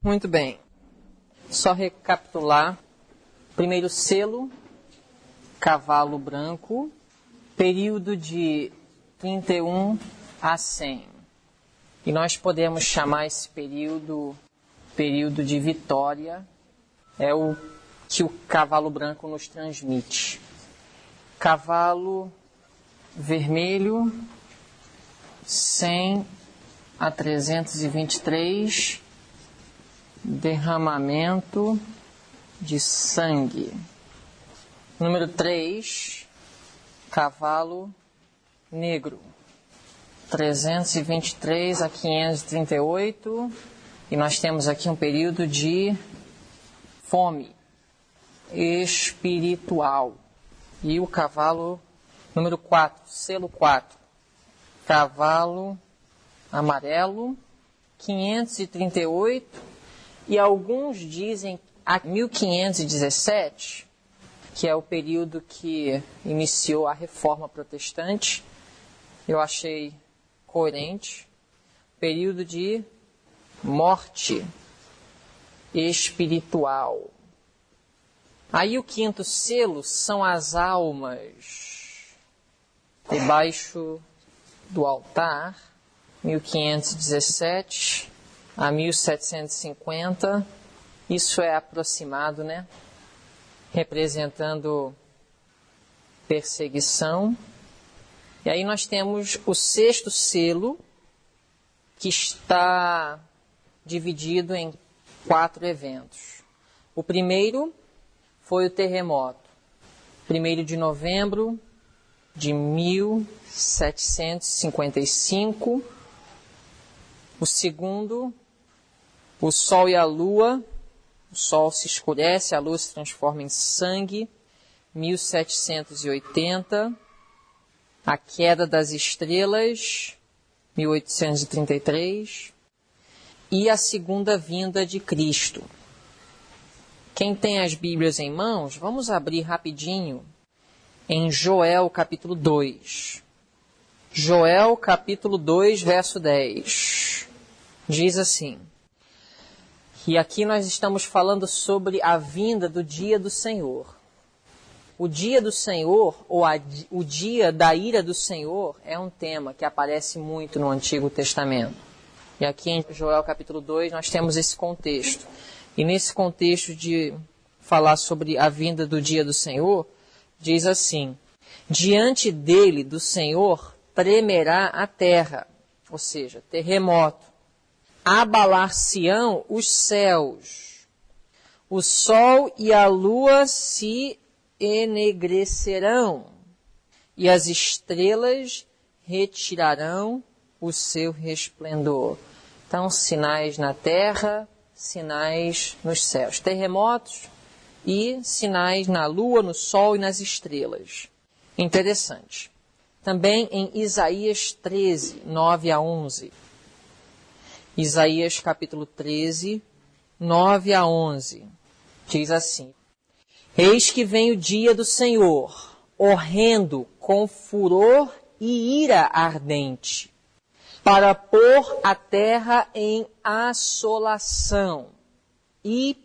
Muito bem. Só recapitular. Primeiro selo, cavalo branco, período de 31 a 100. E nós podemos chamar esse período de vitória. É o que o cavalo branco nos transmite. Cavalo vermelho, 100 a 323, derramamento de sangue. Número 3, cavalo negro, 323 a 538, e nós temos aqui um período de fome espiritual. E o cavalo número 4, selo 4, cavalo amarelo, 538, e alguns dizem a 1517, que é o período que iniciou a Reforma Protestante. Eu achei coerente. Período de morte espiritual. Aí o quinto selo são as almas debaixo do altar, 1517 a 1750. Isso é aproximado, né? Representando perseguição. E aí nós temos o sexto selo, que está dividido em 4 eventos. O primeiro foi o terremoto, 1º de novembro de 1755. O segundo, o Sol e a Lua. O Sol se escurece, a Lua se transforma em sangue, 1780. A queda das estrelas, 1833. E a segunda vinda de Cristo. Quem tem as Bíblias em mãos, vamos abrir rapidinho em Joel capítulo 2. Joel capítulo 2, verso 10. Diz assim: e aqui nós estamos falando sobre a vinda do dia do Senhor. O dia do Senhor, ou o dia da ira do Senhor, é um tema que aparece muito no Antigo Testamento. E aqui em Joel capítulo 2 nós temos esse contexto. E nesse contexto de falar sobre a vinda do dia do Senhor, diz assim: diante dele, do Senhor, tremerá a terra, ou seja, terremoto. Abalar-se-ão os céus, o sol e a lua se enegrecerão, e as estrelas retirarão o seu resplendor. Então, sinais na terra, sinais nos céus. Terremotos e sinais na lua, no sol e nas estrelas. Interessante. Também em Isaías 13, 9 a 11. Isaías capítulo 13, 9 a 11. Diz assim: eis que vem o dia do Senhor, horrendo, com furor e ira ardente, para pôr a terra em assolação e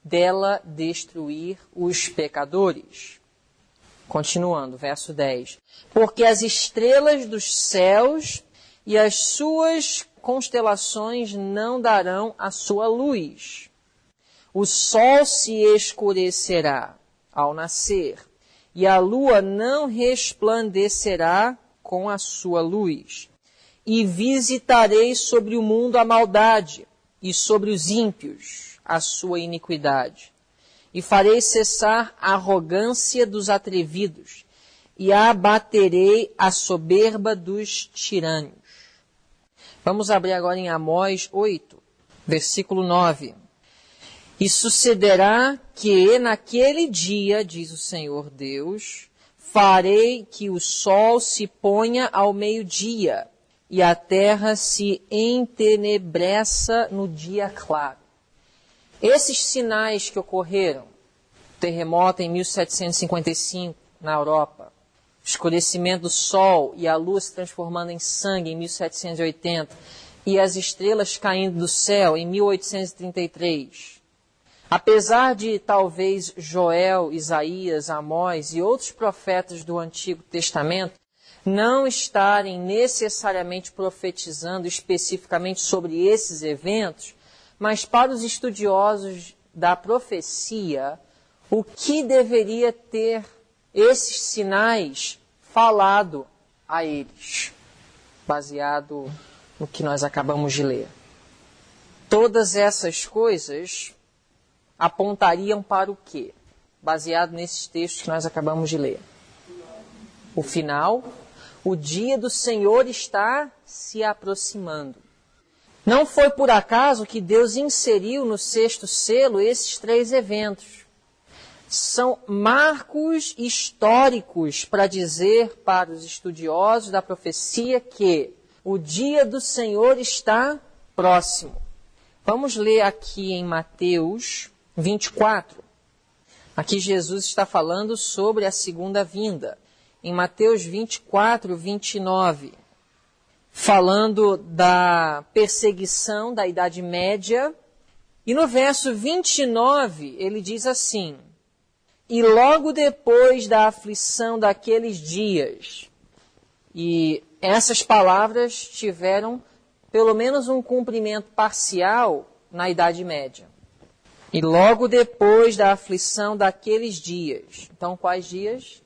dela destruir os pecadores. Continuando, verso 10. Porque as estrelas dos céus e as suas constelações não darão a sua luz. O sol se escurecerá ao nascer, e a lua não resplandecerá com a sua luz. E visitarei sobre o mundo a maldade, e sobre os ímpios a sua iniquidade. E farei cessar a arrogância dos atrevidos, e abaterei a soberba dos tirânicos. Vamos abrir agora em Amós 8, versículo 9. E sucederá que naquele dia, diz o Senhor Deus, farei que o sol se ponha ao meio-dia, e a terra se entenebreça no dia claro. Esses sinais que ocorreram, terremoto em 1755 na Europa, escurecimento do sol e a lua se transformando em sangue em 1780, e as estrelas caindo do céu, em 1833. Apesar de talvez Joel, Isaías, Amós e outros profetas do Antigo Testamento não estarem necessariamente profetizando especificamente sobre esses eventos, mas para os estudiosos da profecia, o que deveria ter esses sinais falado a eles, baseado no que nós acabamos de ler? Todas essas coisas apontariam para o quê? Baseado nesses textos que nós acabamos de ler. O final, o dia do Senhor está se aproximando. Não foi por acaso que Deus inseriu no sexto selo esses 3 eventos. São marcos históricos para dizer para os estudiosos da profecia que o dia do Senhor está próximo. Vamos ler aqui em Mateus 24. Aqui Jesus está falando sobre a segunda vinda. Em Mateus 24, 29, falando da perseguição da Idade Média. E no verso 29, ele diz assim: e logo depois da aflição daqueles dias. E essas palavras tiveram pelo menos um cumprimento parcial na Idade Média. E logo depois da aflição daqueles dias. Então, quais dias?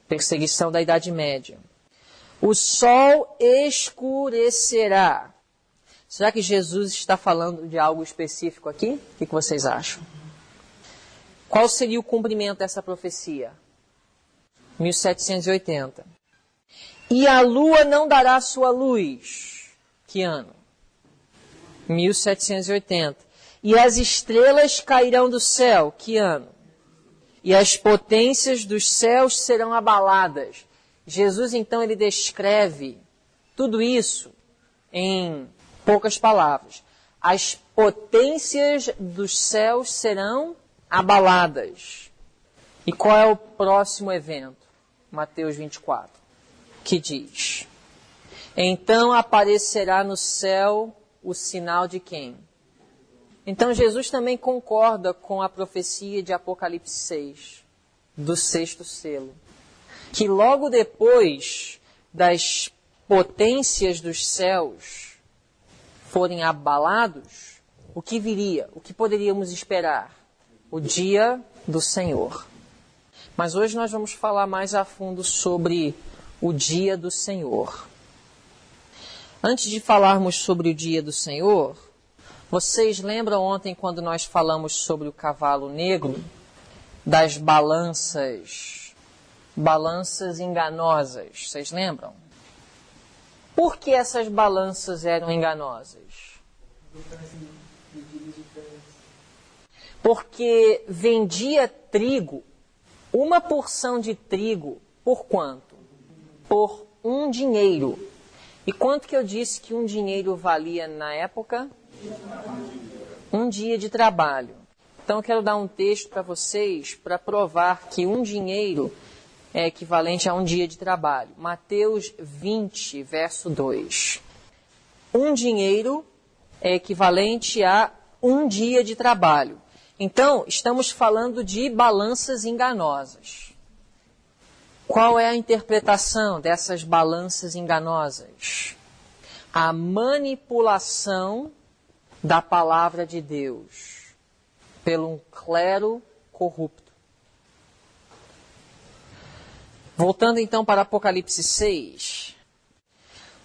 Perseguição da Idade Média. O sol escurecerá. Será que Jesus está falando de algo específico aqui? O que vocês acham? Qual seria o cumprimento dessa profecia? 1780. E a lua não dará sua luz. Que ano? 1780. E as estrelas cairão do céu. Que ano? E as potências dos céus serão abaladas. Jesus, então, ele descreve tudo isso em poucas palavras. As potências dos céus serão abaladas. E qual é o próximo evento? Mateus 24, que diz: então aparecerá no céu o sinal de quem? Então Jesus também concorda com a profecia de Apocalipse 6, do sexto selo, que logo depois das potências dos céus forem abalados, o que viria? O que poderíamos esperar? O dia do Senhor. Mas hoje nós vamos falar mais a fundo sobre o dia do Senhor. Antes de falarmos sobre o dia do Senhor, vocês lembram ontem quando nós falamos sobre o cavalo negro, das balanças enganosas? Vocês lembram? Por que essas balanças eram enganosas? Porque vendia trigo, uma porção de trigo, por quanto? Por 1 dinheiro. E quanto que eu disse que 1 dinheiro valia na época? 1 dia de trabalho. Então eu quero dar um texto para vocês para provar que 1 dinheiro é equivalente a 1 dia de trabalho. Mateus 20, verso 2. 1 dinheiro é equivalente a 1 dia de trabalho. Então, estamos falando de balanças enganosas. Qual é a interpretação dessas balanças enganosas? A manipulação da palavra de Deus pelo um clero corrupto. Voltando então para Apocalipse 6,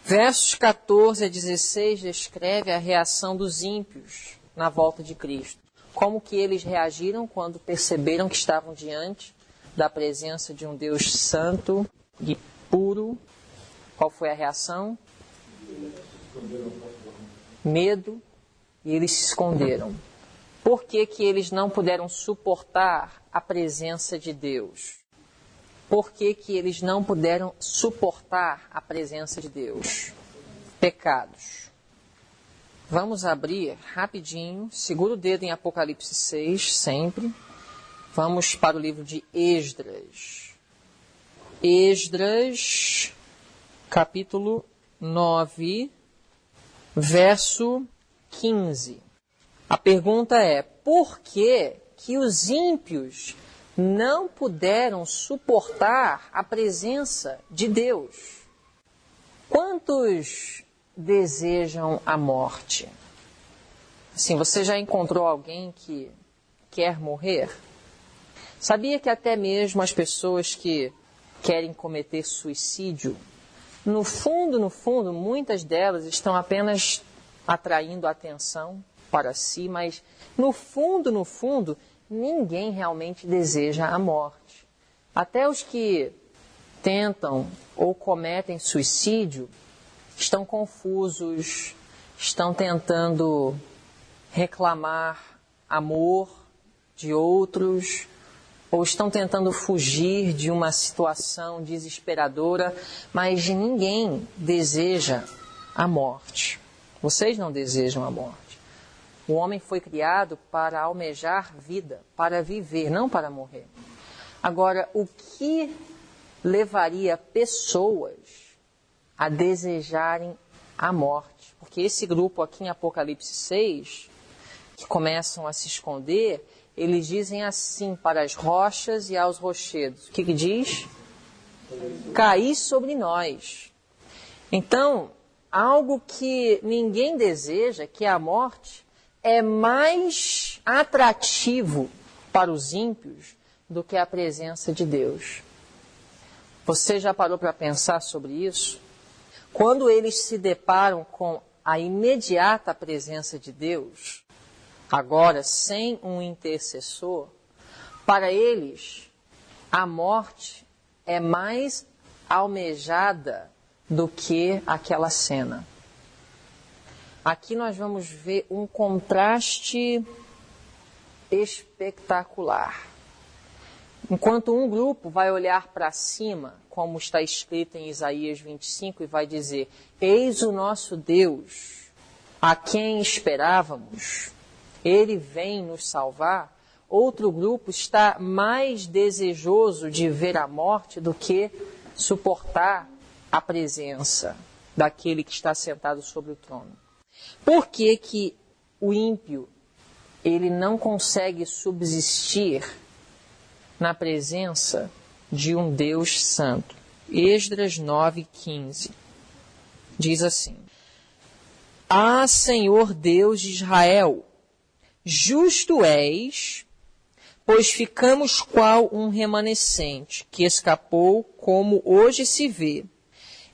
versos 14 a 16 descreve a reação dos ímpios na volta de Cristo. Como que eles reagiram quando perceberam que estavam diante da presença de um Deus santo e puro? Qual foi a reação? Medo, e eles se esconderam. Por que que eles não puderam suportar a presença de Deus? Por que que eles não puderam suportar a presença de Deus? Pecados. Vamos abrir rapidinho, segura o dedo em Apocalipse 6, sempre. Vamos para o livro de Esdras. Esdras, capítulo 9, verso 15. A pergunta é: por que os ímpios não puderam suportar a presença de Deus? Quantos desejam a morte? Assim, você já encontrou alguém que quer morrer? Sabia que até mesmo as pessoas que querem cometer suicídio, no fundo, muitas delas estão apenas atraindo atenção para si, mas no fundo, ninguém realmente deseja a morte. Até os que tentam ou cometem suicídio estão confusos, estão tentando reclamar amor de outros, ou estão tentando fugir de uma situação desesperadora, mas ninguém deseja a morte. Vocês não desejam a morte. O homem foi criado para almejar vida, para viver, não para morrer. Agora, o que levaria pessoas a desejarem a morte? Porque esse grupo aqui em Apocalipse 6, que começam a se esconder, eles dizem assim para as rochas e aos rochedos. O que diz? Cair sobre nós. Então, algo que ninguém deseja, que é a morte, é mais atrativo para os ímpios do que a presença de Deus. Você já parou para pensar sobre isso? Quando eles se deparam com a imediata presença de Deus, agora sem um intercessor, para eles a morte é mais almejada do que aquela cena. Aqui nós vamos ver um contraste espetacular. Enquanto um grupo vai olhar para cima, como está escrito em Isaías 25, e vai dizer: eis o nosso Deus, a quem esperávamos, ele vem nos salvar. Outro grupo está mais desejoso de ver a morte do que suportar a presença daquele que está sentado sobre o trono. Por que o ímpio ele não consegue subsistir na presença de um Deus santo? Esdras 9:15 diz assim: Ah, Senhor Deus de Israel, justo és, pois ficamos qual um remanescente que escapou, como hoje se vê.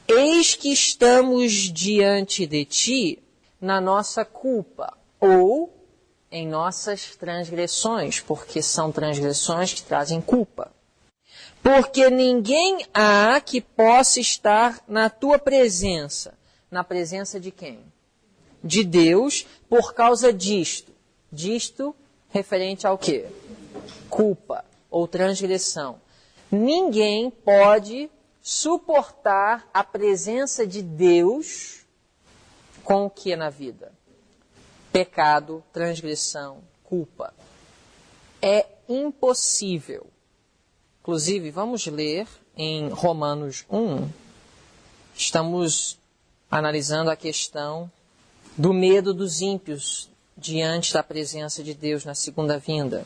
Eis que estamos diante de ti na nossa culpa, ou em nossas transgressões, porque são transgressões que trazem culpa. Porque ninguém há que possa estar na tua presença. Na presença de quem? De Deus, por causa disto. Disto referente ao quê? Culpa ou transgressão. Ninguém pode suportar a presença de Deus com o que na vida? Pecado, transgressão, culpa. É impossível. Inclusive, vamos ler em Romanos 1. Estamos analisando a questão do medo dos ímpios diante da presença de Deus na segunda vinda.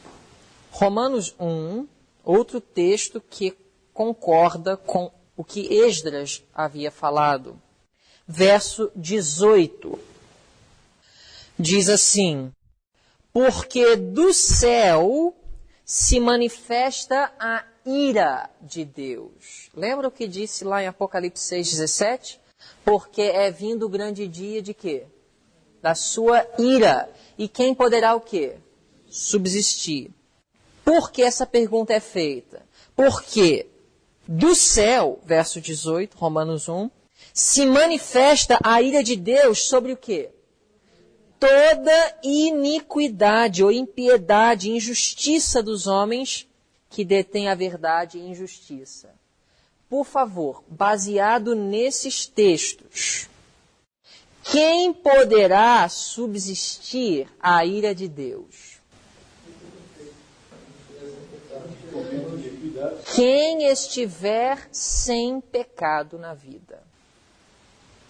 Romanos 1, outro texto que concorda com o que Esdras havia falado. Verso 18. Diz assim: porque do céu se manifesta a ira de Deus. Lembra o que disse lá em Apocalipse 6,17? Porque é vindo o grande dia de quê? Da sua ira. E quem poderá o quê? Subsistir. Por que essa pergunta é feita? Porque do céu, verso 18, Romanos 1, se manifesta a ira de Deus sobre o quê? Toda iniquidade ou impiedade, injustiça dos homens que detêm a verdade e injustiça. Por favor, baseado nesses textos, quem poderá subsistir à ira de Deus? Quem estiver sem pecado na vida.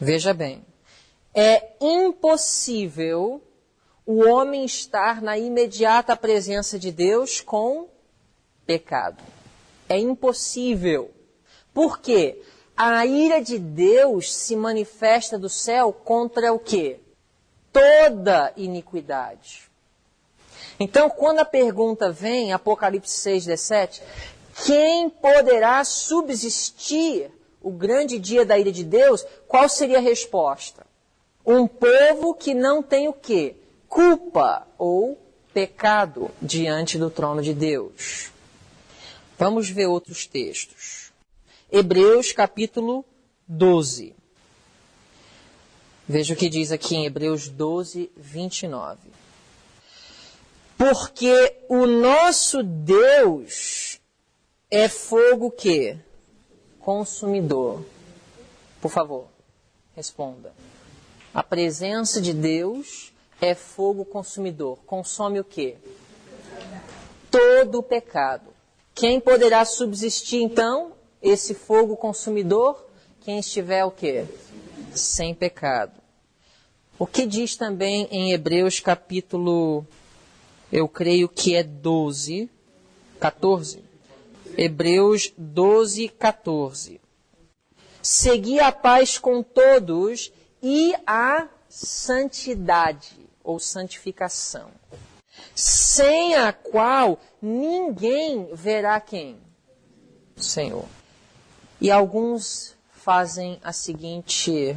Veja bem, É impossível o homem estar na imediata presença de Deus com pecado. É impossível. Por quê? A ira de Deus se manifesta do céu contra o quê? Toda iniquidade. Então, quando a pergunta vem, Apocalipse 6:17, quem poderá subsistir o grande dia da ira de Deus? Qual seria a resposta? Um povo que não tem o quê? Culpa ou pecado diante do trono de Deus. Vamos ver outros textos. Hebreus capítulo 12. Veja o que diz aqui em Hebreus 12, 29. Porque o nosso Deus é fogo que? Consumidor. Por favor, responda. A presença de Deus é fogo consumidor. Consome o quê? Todo o pecado. Quem poderá subsistir, então, esse fogo consumidor? Quem estiver o quê? Sem pecado. O que diz também em Hebreus capítulo, eu creio que é 12, 14? Hebreus 12, 14. Segui a paz com todos e a santidade, ou santificação, sem a qual ninguém verá quem? O Senhor. E alguns fazem a seguinte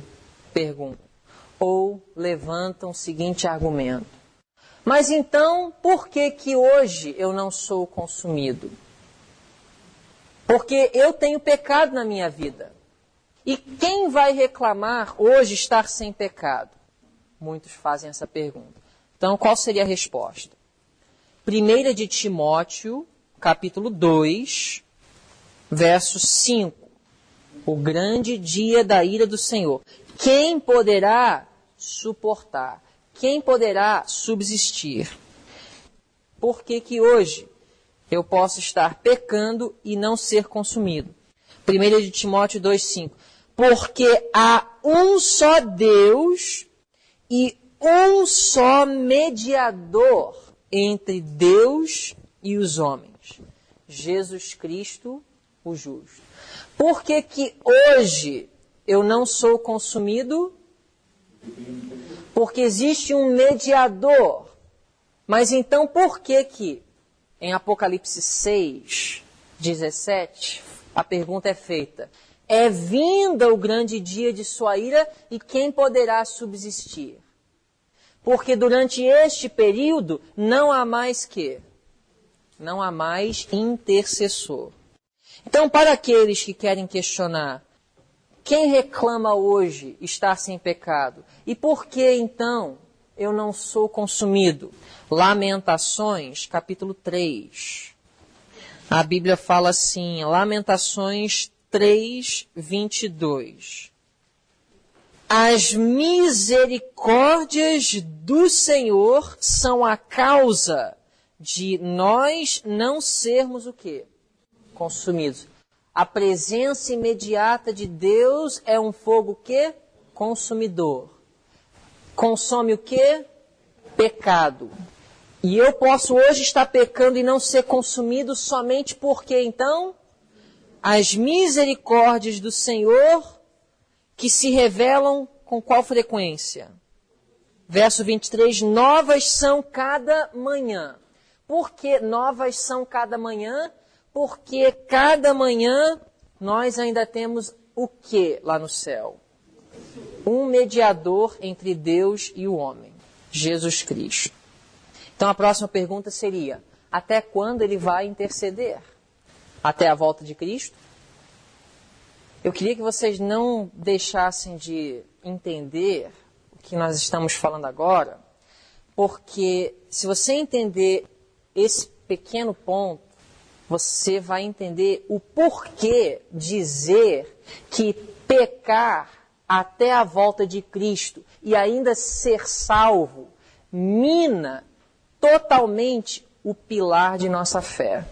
pergunta, ou levantam o seguinte argumento. Mas então, por que hoje eu não sou consumido? Porque eu tenho pecado na minha vida. E quem vai reclamar hoje estar sem pecado? Muitos fazem essa pergunta. Então, qual seria a resposta? 1 de Timóteo, capítulo 2, verso 5. O grande dia da ira do Senhor. Quem poderá suportar? Quem poderá subsistir? Por que hoje eu posso estar pecando e não ser consumido? 1 de Timóteo 2,5. Porque há um só Deus e um só mediador entre Deus e os homens, Jesus Cristo, o justo. Por que hoje eu não sou consumido? Porque existe um mediador. Mas então por que em Apocalipse 6, 17, a pergunta é feita, é vinda o grande dia de sua ira e quem poderá subsistir? Porque durante este período não há mais quê? Não há mais intercessor. Então, para aqueles que querem questionar, quem reclama hoje estar sem pecado? E por que, então, eu não sou consumido? Lamentações, capítulo 3. A Bíblia fala assim, Lamentações 3, 22. As misericórdias do Senhor são a causa de nós não sermos o quê? Consumidos. A presença imediata de Deus é um fogo que? Consumidor. Consome o quê? Pecado. E eu posso hoje estar pecando e não ser consumido somente porque, então, as misericórdias do Senhor que se revelam com qual frequência? Verso 23, novas são cada manhã. Por que novas são cada manhã? Porque cada manhã nós ainda temos o que lá no céu? Um mediador entre Deus e o homem, Jesus Cristo. Então a próxima pergunta seria, até quando ele vai interceder? Até a volta de Cristo? Eu queria que vocês não deixassem de entender o que nós estamos falando agora, porque se você entender esse pequeno ponto, você vai entender o porquê dizer que pecar até a volta de Cristo e ainda ser salvo mina totalmente o pilar de nossa fé.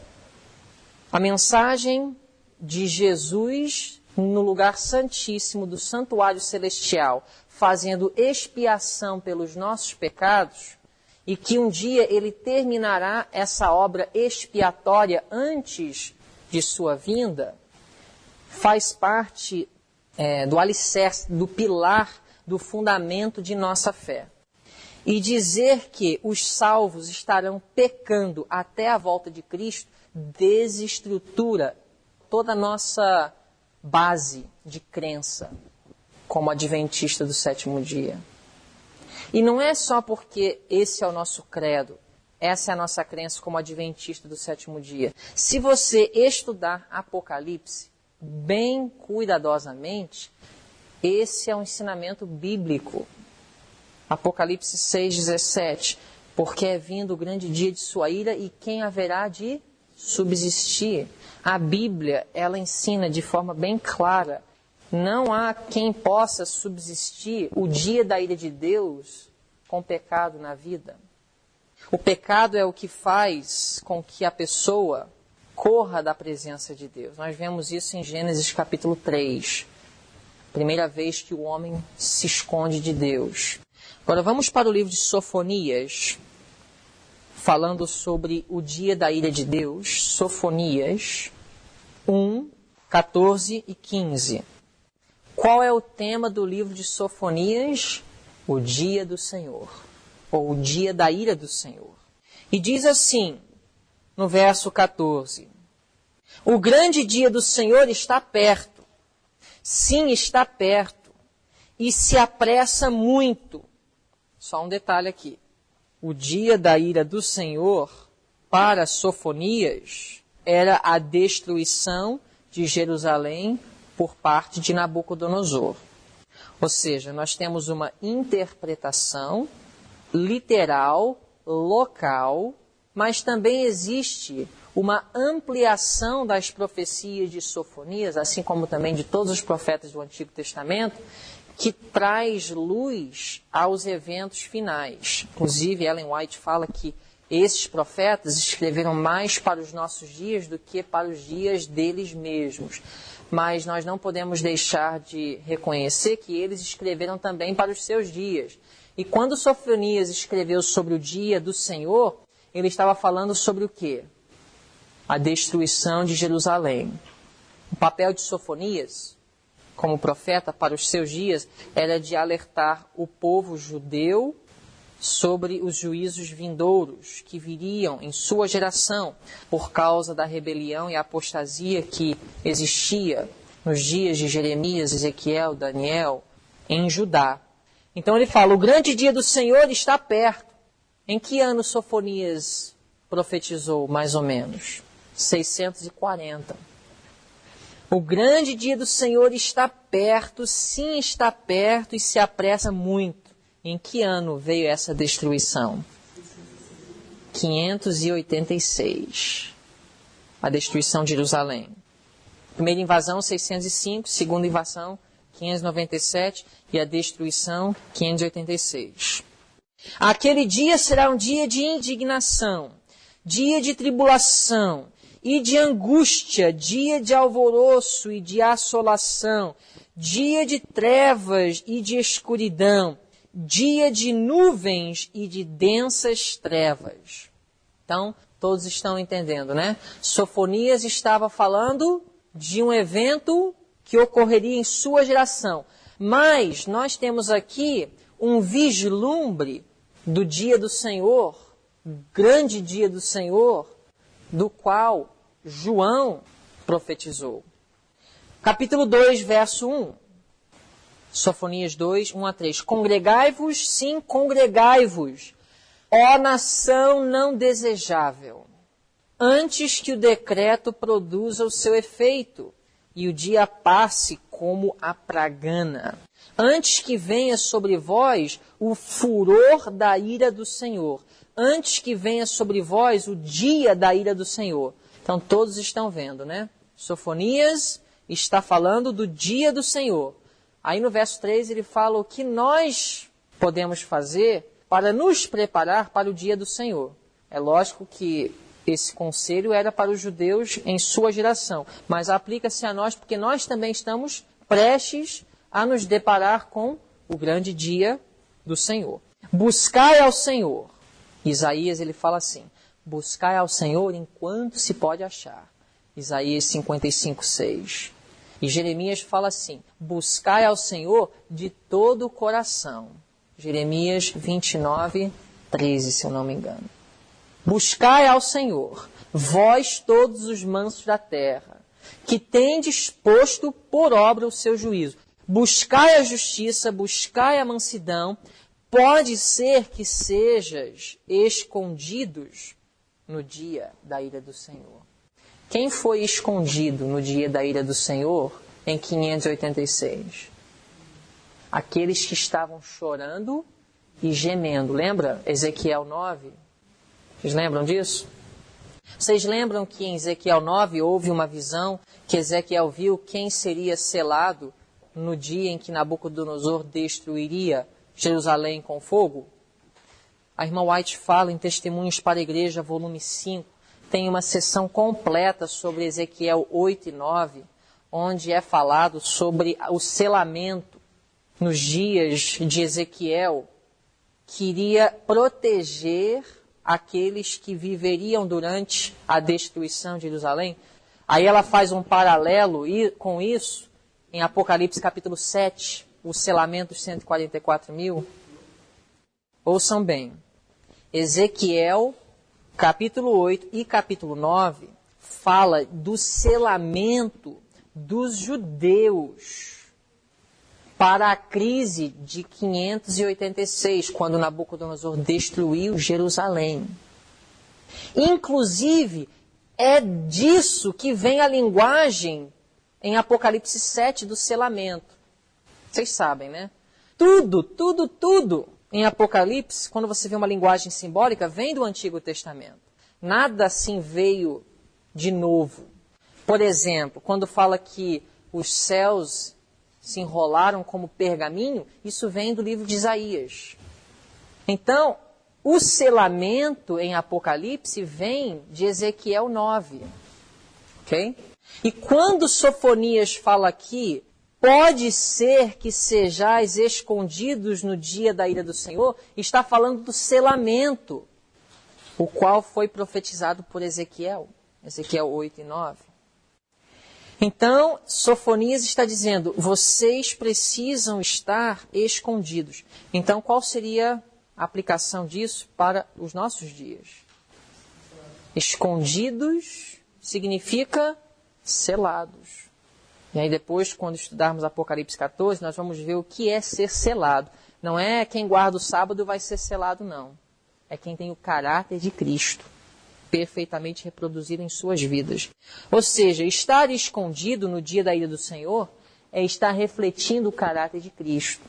A mensagem de Jesus no lugar santíssimo do santuário celestial fazendo expiação pelos nossos pecados, e que um dia ele terminará essa obra expiatória antes de sua vinda, faz parte do alicerce, do pilar, do fundamento de nossa fé. E dizer que os salvos estarão pecando até a volta de Cristo desestrutura toda a nossa base de crença como adventista do sétimo dia. E não é só porque esse é o nosso credo, essa é a nossa crença como adventista do sétimo dia. Se você estudar Apocalipse bem cuidadosamente, esse é um ensinamento bíblico. Apocalipse 6,17, porque é vindo o grande dia de sua ira e quem haverá de subsistir. A Bíblia, ela ensina de forma bem clara, não há quem possa subsistir o dia da ira de Deus com pecado na vida. O pecado é o que faz com que a pessoa corra da presença de Deus. Nós vemos isso em Gênesis capítulo 3. Primeira vez que o homem se esconde de Deus. Agora vamos para o livro de Sofonias, falando sobre o dia da ira de Deus. Sofonias 1, 14 e 15. Qual é o tema do livro de Sofonias? O dia do Senhor, ou o dia da ira do Senhor. E diz assim, no verso 14: o grande dia do Senhor está perto, sim, está perto, e se apressa muito. Só um detalhe aqui. O dia da ira do Senhor, para Sofonias, era a destruição de Jerusalém por parte de Nabucodonosor. Ou seja, nós temos uma interpretação literal, local, mas também existe uma ampliação das profecias de Sofonias, assim como também de todos os profetas do Antigo Testamento, que traz luz aos eventos finais. Inclusive, Ellen White fala que esses profetas escreveram mais para os nossos dias do que para os dias deles mesmos. Mas nós não podemos deixar de reconhecer que eles escreveram também para os seus dias. E quando Sofonias escreveu sobre o dia do Senhor, ele estava falando sobre o quê? A destruição de Jerusalém. O papel de Sofonias, como profeta para os seus dias, era de alertar o povo judeu sobre os juízos vindouros que viriam em sua geração por causa da rebelião e apostasia que existia nos dias de Jeremias, Ezequiel, Daniel, em Judá. Então ele fala, o grande dia do Senhor está perto. Em que ano Sofonias profetizou, mais ou menos? 640. O grande dia do Senhor está perto, sim, está perto e se apressa muito. Em que ano veio essa destruição? 586. A destruição de Jerusalém. Primeira invasão, 605. Segunda invasão, 597. E a destruição, 586. Aquele dia será um dia de indignação, dia de tribulação e de angústia, dia de alvoroço e de assolação, dia de trevas e de escuridão, dia de nuvens e de densas trevas. Então, todos estão entendendo, né? Sofonias estava falando de um evento que ocorreria em sua geração. Mas nós temos aqui um vislumbre do dia do Senhor, grande dia do Senhor, do qual João profetizou. Capítulo 2, verso 1. Sofonias 2, 1 a 3. Congregai-vos, sim, congregai-vos, ó nação não desejável, antes que o decreto produza o seu efeito, e o dia passe como a pragana, antes que venha sobre vós o furor da ira do Senhor, antes que venha sobre vós o dia da ira do Senhor. Então todos estão vendo, né? Sofonias está falando do dia do Senhor. Aí no verso 3 ele fala o que nós podemos fazer para nos preparar para o dia do Senhor. É lógico que esse conselho era para os judeus em sua geração, mas aplica-se a nós porque nós também estamos prestes a nos deparar com o grande dia do Senhor. Buscai ao Senhor. Isaías, ele fala assim, buscai ao Senhor enquanto se pode achar. Isaías 55, 6. E Jeremias fala assim, buscai ao Senhor de todo o coração. Jeremias 29, 13, se eu não me engano. Buscai ao Senhor, vós todos os mansos da terra, que tendes posto por obra o seu juízo. Buscai a justiça, buscai a mansidão. Pode ser que sejas escondidos no dia da ira do Senhor. Quem foi escondido no dia da ira do Senhor em 586? Aqueles que estavam chorando e gemendo. Lembra Ezequiel 9? Vocês lembram disso? Vocês lembram que em Ezequiel 9 houve uma visão que Ezequiel viu quem seria selado no dia em que Nabucodonosor destruiria Jerusalém com fogo? A irmã White fala em Testemunhos para a Igreja, volume 5, tem uma sessão completa sobre Ezequiel 8 e 9, onde é falado sobre o selamento nos dias de Ezequiel, que iria proteger aqueles que viveriam durante a destruição de Jerusalém. Aí ela faz um paralelo com isso em Apocalipse capítulo 7, o selamento dos 144 mil. Ouçam bem, Ezequiel capítulo 8 e capítulo 9 fala do selamento dos judeus para a crise de 586, quando Nabucodonosor destruiu Jerusalém. Inclusive, é disso que vem a linguagem em Apocalipse 7 do selamento. Vocês sabem, né? Tudo em Apocalipse, quando você vê uma linguagem simbólica, vem do Antigo Testamento. Nada assim veio de novo. Por exemplo, quando fala que os céus se enrolaram como pergaminho, isso vem do livro de Isaías. Então, o selamento em Apocalipse vem de Ezequiel 9. Ok? E quando Sofonias fala aqui, pode ser que sejais escondidos no dia da ira do Senhor, está falando do selamento, o qual foi profetizado por Ezequiel, Ezequiel 8 e 9. Então, Sofonias está dizendo, vocês precisam estar escondidos. Então, qual seria a aplicação disso para os nossos dias? Escondidos significa selados. E aí depois, quando estudarmos Apocalipse 14, nós vamos ver o que é ser selado. Não é quem guarda o sábado vai ser selado, não. É quem tem o caráter de Cristo perfeitamente reproduzido em suas vidas. Ou seja, estar escondido no dia da ira do Senhor é estar refletindo o caráter de Cristo.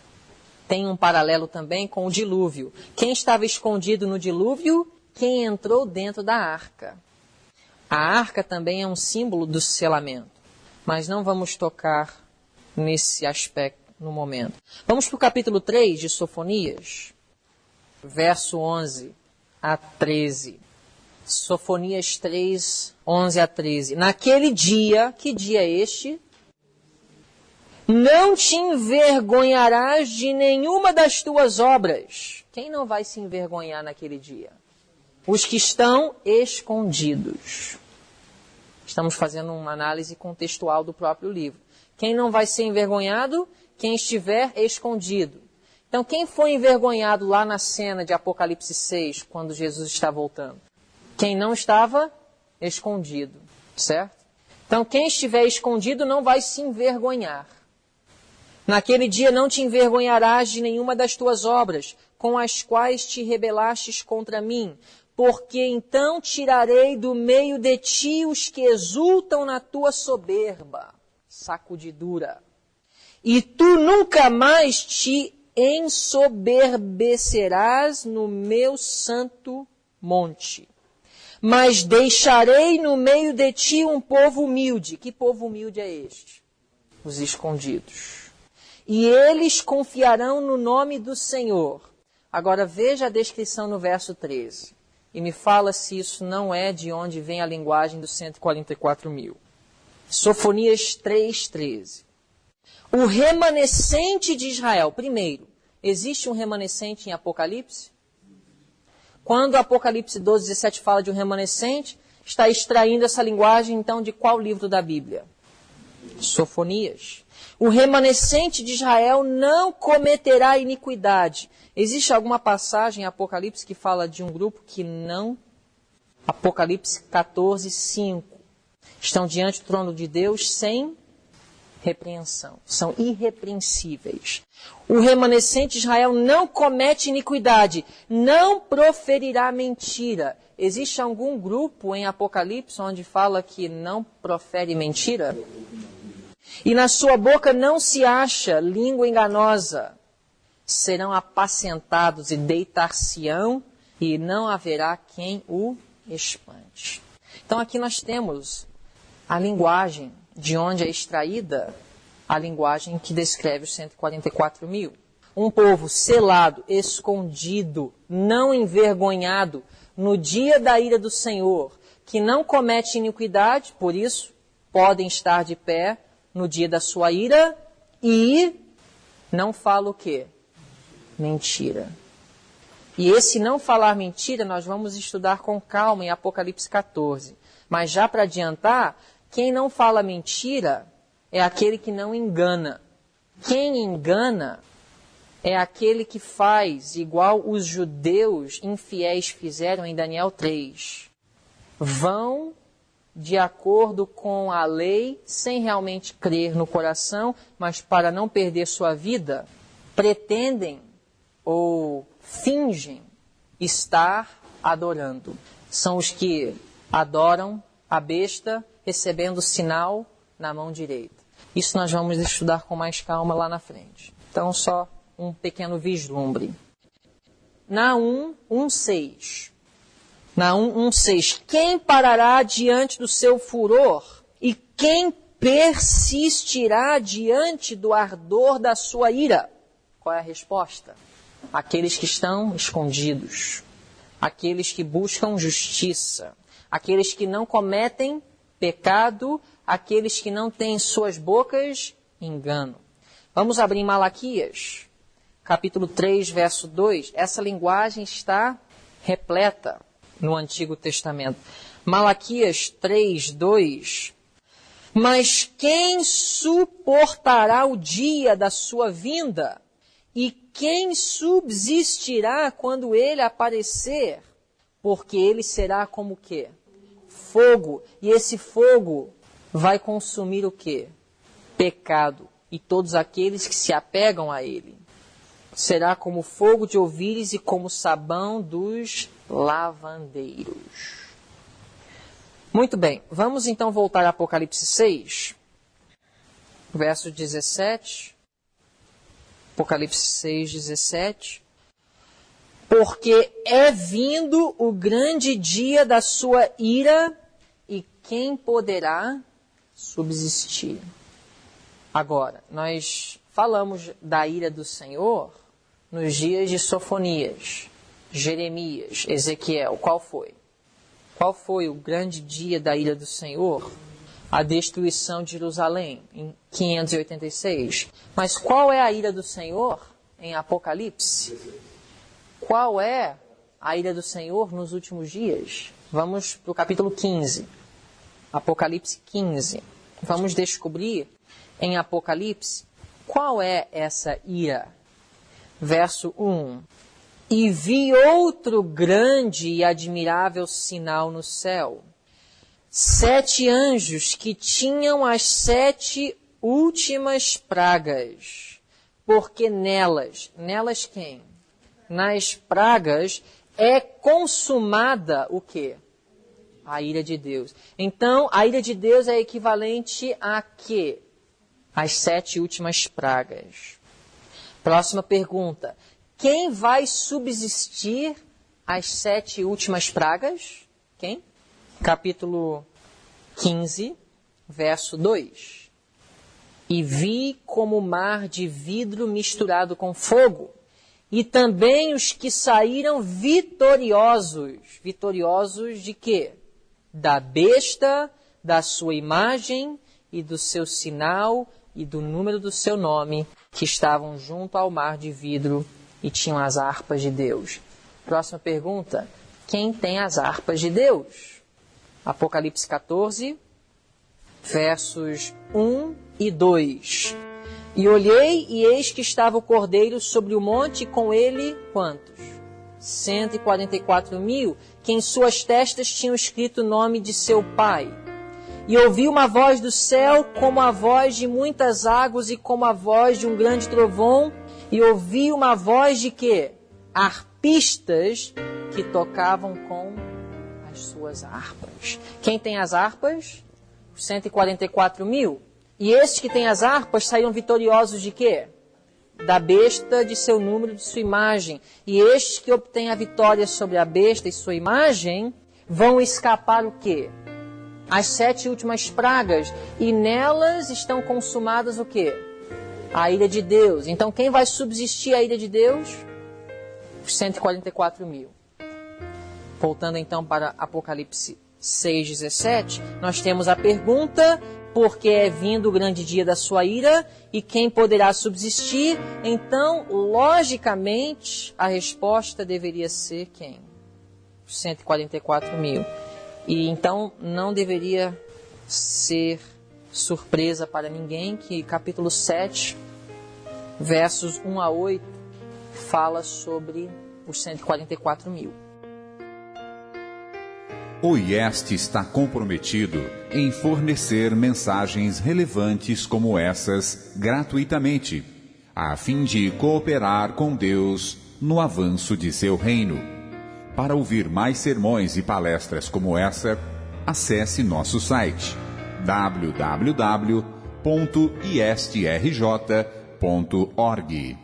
Tem um paralelo também com o dilúvio. Quem estava escondido no dilúvio? Quem entrou dentro da arca. A arca também é um símbolo do selamento. Mas não vamos tocar nesse aspecto no momento. Vamos para o capítulo 3 de Sofonias, verso 11 a 13. Sofonias 3, 11 a 13. Naquele dia, que dia é este? Não te envergonharás de nenhuma das tuas obras. Quem não vai se envergonhar naquele dia? Os que estão escondidos. Estamos fazendo uma análise contextual do próprio livro. Quem não vai ser envergonhado? Quem estiver escondido. Então, quem foi envergonhado lá na cena de Apocalipse 6, quando Jesus está voltando? Quem não estava escondido, certo? Então, quem estiver escondido não vai se envergonhar. Naquele dia não te envergonharás de nenhuma das tuas obras, com as quais te rebelastes contra mim, porque então tirarei do meio de ti os que exultam na tua soberba, sacudidura. E tu nunca mais te ensoberbecerás no meu santo monte. Mas deixarei no meio de ti um povo humilde. Que povo humilde é este? Os escondidos. E eles confiarão no nome do Senhor. Agora veja a descrição no verso 13. E me fala se isso não é de onde vem a linguagem dos 144 mil. Sofonias 3:13. O remanescente de Israel. Primeiro, Existe um remanescente em Apocalipse? Quando Apocalipse 12, 17 fala de um remanescente, está extraindo essa linguagem, então, de qual livro da Bíblia? Sofonias. O remanescente de Israel não cometerá iniquidade. Existe alguma passagem em Apocalipse que fala de um grupo que não? Apocalipse 14, 5. Estão diante do trono de Deus sem repreensão. São irrepreensíveis. O remanescente de Israel não comete iniquidade, não proferirá mentira. Existe algum grupo em Apocalipse onde fala que não profere mentira? E na sua boca não se acha língua enganosa. Serão apacentados e deitar-se-ão, e não haverá quem o espante. Então aqui nós temos a linguagem de onde é extraída a linguagem que descreve os 144 mil. Um povo selado, escondido, não envergonhado, no dia da ira do Senhor, que não comete iniquidade, por isso podem estar de pé no dia da sua ira e não fala o quê? Mentira. E esse não falar mentira nós vamos estudar com calma em Apocalipse 14. Mas já para adiantar, quem não fala mentira é aquele que não engana. Quem engana é aquele que faz igual os judeus infiéis fizeram em Daniel 3. Vão de acordo com a lei, sem realmente crer no coração, mas para não perder sua vida, pretendem ou fingem estar adorando. São os que adoram a besta, recebendo o sinal na mão direita. Isso nós vamos estudar com mais calma lá na frente. Então, só um pequeno vislumbre. Naum 1,6. Naum 1,6. Quem parará diante do seu furor? E quem persistirá diante do ardor da sua ira? Qual é a resposta? Aqueles que estão escondidos. Aqueles que buscam justiça. Aqueles que não cometem pecado. Aqueles que não têm em suas bocas engano. Vamos abrir em Malaquias, capítulo 3, verso 2. Essa linguagem está repleta no Antigo Testamento. Malaquias 3, 2. Mas quem suportará o dia da sua vinda? E quem subsistirá quando ele aparecer? Porque ele será como o quê? Fogo. E esse fogo vai consumir o quê? Pecado. E todos aqueles que se apegam a ele. Será como fogo de ovíris e como sabão dos lavandeiros. Muito bem, vamos então voltar a Apocalipse 6, verso 17. Apocalipse 6, 17. Porque é vindo o grande dia da sua ira, e quem poderá subsistir? Agora, nós falamos da ira do Senhor nos dias de Sofonias, Jeremias, Ezequiel. Qual foi? Qual foi o grande dia da ira do Senhor? A destruição de Jerusalém, em 586. Mas qual é a ira do Senhor em Apocalipse? Qual é a ira do Senhor nos últimos dias? Vamos para o capítulo 15. Apocalipse 15. Vamos descobrir em Apocalipse qual é essa ira. Verso 1. E vi outro grande e admirável sinal no céu. 7 anjos que tinham as 7 últimas pragas. Porque nelas quem? Nas pragas é consumada o quê? A ira de Deus. Então, a ira de Deus é equivalente a quê? As 7 últimas pragas. Próxima pergunta. Quem vai subsistir às 7 últimas pragas? Quem? Capítulo 15, verso 2. E vi como mar de vidro misturado com fogo, e também os que saíram vitoriosos. Vitoriosos de quê? Da besta, da sua imagem e do seu sinal e do número do seu nome, que estavam junto ao mar de vidro e tinham as harpas de Deus. Próxima pergunta: quem tem as harpas de Deus? Apocalipse 14, versos 1 e 2. E olhei, e eis que estava o Cordeiro sobre o monte, e com ele, quantos? 144.000, que em suas testas tinham escrito o nome de seu Pai. E ouvi uma voz do céu, como a voz de muitas águas, e como a voz de um grande trovão, e ouvi uma voz de quê? Arpistas que tocavam com as suas harpas. Quem tem as harpas? 144.000. E estes que têm as harpas saíram vitoriosos de quê? Da besta, de seu número, de sua imagem. E estes que obtêm a vitória sobre a besta e sua imagem, vão escapar o quê? As 7 últimas pragas. E nelas estão consumadas o quê? A ira de Deus. Então quem vai subsistir à ira de Deus? Os 144.000. Voltando então para Apocalipse 6,17, nós temos a pergunta: porque é vindo o grande dia da sua ira, e quem poderá subsistir? Então, logicamente, a resposta deveria ser quem? 144.000. E então, não deveria ser surpresa para ninguém que capítulo 7, versos 1 a 8, fala sobre os 144.000. O IEST está comprometido em fornecer mensagens relevantes como essas gratuitamente, a fim de cooperar com Deus no avanço de seu reino. Para ouvir mais sermões e palestras como essa, acesse nosso site www.iestrj.org.